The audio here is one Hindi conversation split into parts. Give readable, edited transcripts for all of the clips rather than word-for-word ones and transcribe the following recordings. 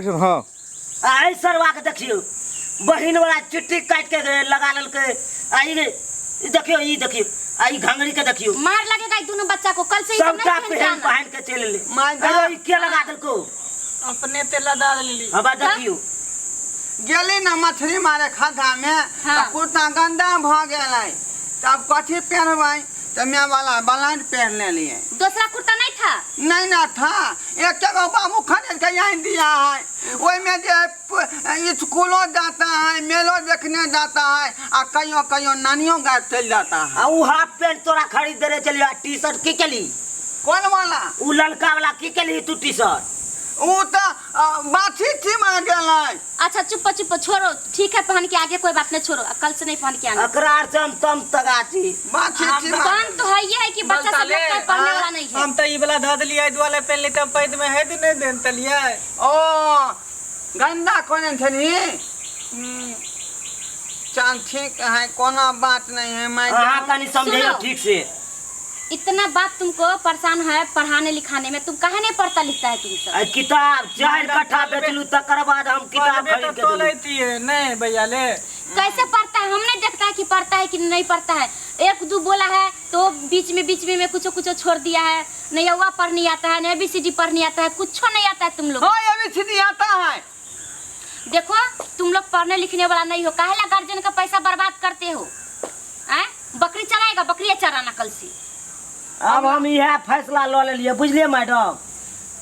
हाँ आई सरवा के देखियो बहिन वाला चिट्ठी काट के लगा ललके आई देखियो ई देखियो आई घंगड़ी के देखियो मार लगेगा ई दोनों बच्चा को कल से ही सबका पहन के चले ले अरे के लगा दलको अपने ते लदा ली अब देखियो गेली ना मछली मारे खद्धा में हाँ। कुर्ता गंदा भ गेलै तब कथी पहनबै तो मैं वाला ब्लाउज पहन ले लिए दूसरा कुर्ता नहीं था नहीं ना था एक जगह बाबू खरीद के यहाँ दिया है वही में जो स्कूलों जाता है मेलों देखने जाता है और कईयों कईयों नानियों का चल जाता है वो हाफ पैंट तोरा खरीद दे रहे चलिए टी शर्ट की केली कौन वाला वो लड़का वाला की केली तू टी शर्ट वो तो बाछी थी मार गेलै अच्छा चुप चुप छोड़ो ठीक है पहन के आगे कोई बात नहीं छोड़ो कल से नहीं पहन के आना अकरार से हम तम तगाची बाछी थी काम तो है ये है कि बच्चा सब लोग का पढ़ने वाला नहीं है हम तो ई वाला ध दिलिए ई वाला पहन लेते पैद में है नहीं देन तलिए ओ गंदा कौन छनी चल ठीक है कोनो बात नहीं है मैं हाँ कनी समझियो ठीक से इतना बात तुमको परेशान है पढ़ाने लिखाने में तुम कहे नहीं पढ़ता लिखता है तुम सब किताब 4 कट्ठा बेचलू तकर बाद हम किताब खरीद के तो देलू लेती है नहीं भैया ले कैसे पढ़ता है हमने देखता है कि पढ़ता है कि नहीं पढ़ता है एक दो बोला है तो बीच में कुछ छोड़ दिया है नहीं अव्वा पढ़ आता है नहीं ABCD पढ़ आता है कुछ नहीं आता है तुम लोग हाँ ABCD आता है देखो तुम लोग पढ़ने लिखने वाला नहीं हो काहे ला गार्जियन का पैसा बर्बाद करते हो बकरी चराएगा बकरी चराना कल से अब हम यह फैसला लो ले लिए बुझलिए मैडम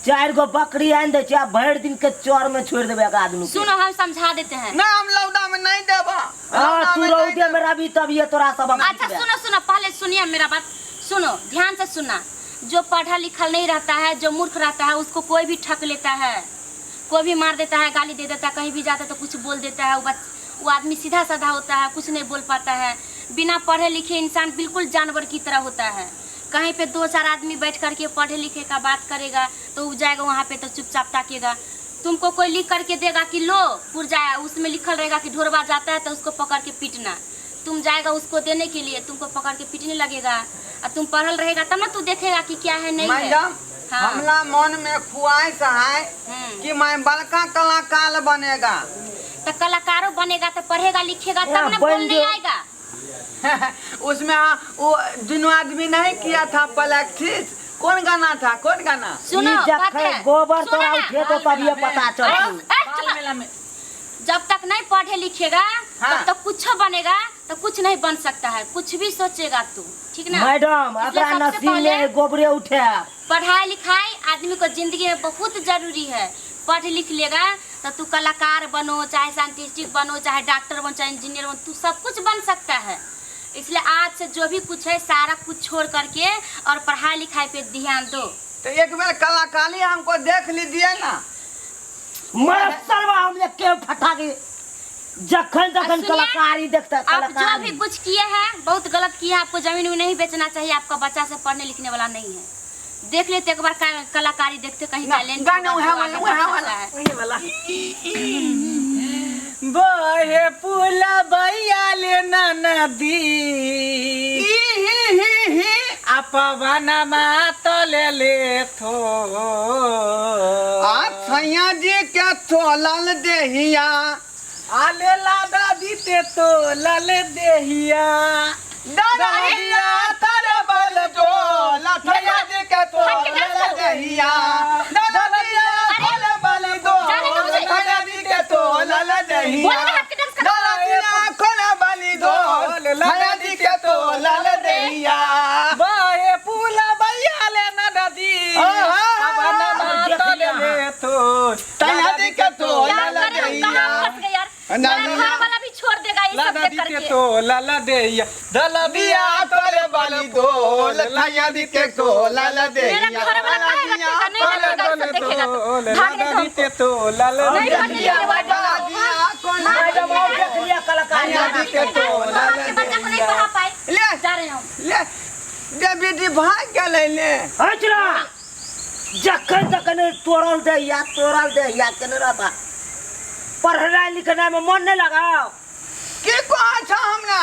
4 गो बकरी आन दे छै भर दिन के चोर में छोड़ देबे एक आदमी सुनो हम समझा देते हैं नहीं हम लौदा में नहीं देबा हां तू रौदे में रवि तब ये तोरा सब अच्छा सुनो पहले सुनिए मेरा बात सुनो ध्यान से सुनना जो पढ़ा लिखा नहीं रहता है जो मूर्ख रहता है उसको कोई भी ठग लेता है कोई भी मार देता है गाली दे देता है कहीं भी जाता है तो कुछ बोल देता है वो आदमी सीधा साधा होता है कुछ नहीं बोल पाता है बिना पढ़े लिखे इंसान बिल्कुल जानवर की तरह होता है कहीं पे 2-4 आदमी बैठ करके पढ़े लिखे का बात करेगा तो वो जाएगा वहाँ पे तो चुपचाप ताकेगा तुमको कोई लिख करके देगा कि लो पुरजा उसमें लिखल रहेगा कि ढोरवा जाता है तो उसको पकड़ के पीटना तुम जाएगा उसको देने के लिए तुमको पकड़ के पीटने लगेगा और तुम पढ़ल रहेगा तब ना तू देखेगा कि क्या है नहीं है हाँ। हमला मन में ख्वाहिश है कि मैं बड़का कलाकार बनेगा तो कलाकारों बनेगा तो पढ़ेगा लिखेगा तब ना बोलने आएगा उसमें वो दोनों आदमी नहीं किया था प्रैक्टिस कौन गाना था कौन गाना सुनो गोबर तोरा उठे तो तब ये पता चल जब तक नहीं पढ़े लिखेगा तब तक कुछ बनेगा तो कुछ नहीं बन सकता है कुछ भी सोचेगा तू ठीक ना मैडम अपना नसीब में गोबरे उठे पढ़ाई लिखाई आदमी को जिंदगी में बहुत जरूरी है पढ़ लिख लेगा तो तू कलाकार बनो चाहे साइंटिस्ट बनो चाहे डॉक्टर बनो चाहे इंजीनियर बनो तू सब कुछ बन सकता है इसलिए आज से जो भी कुछ है सारा कुछ छोड़ करके और पढ़ाई लिखाई पे ध्यान दो तो एक बार कलाकारी हमको देख लीजिए ना मैं सरवा हम के फटा के जखन जखन कलाकारी देखता आप जो भी कुछ किए हैं बहुत गलत किया आपको जमीन में नहीं बेचना चाहिए आपका बच्चा से पढ़ने लिखने वाला नहीं है देख लेते एक बार कलाकारी देखते कहीं टैलेंट बहे पुला भैया ले नदी अपना मात ले थो सैया जी क्या तोलल देहिया आले लादा दीते तो लल देहिया दादिया तारे बल जो लथया जी के तोलल देहिया दादिया बल बल दो लथया जी के तोलल देहिया दादिया खोल बली दो लथया जी के तोलल देहिया बहे पुला भैया ले नदी अपना मात ले थो तैया जी के तोलल देहिया घर वाला भी छोड़ देगा ये सब देख करके तो लाला देया दलबिया तोरे बली दो लथया जी के तोलल देहिया मेरा घर वाला कहेगा नहीं देखेगा भागने दीते तो लाला नहीं मैडम और देख लिया कलाकारी जी के तोलल बच्चा को नहीं पढ़ा पाए ले जा रहे हम ले बेटी भाग गेलै ले हचरा जखन जखन तोरल दे या केने रहता पढ़ना लिखना में मन नहीं लगाओ की कहै छ हमरा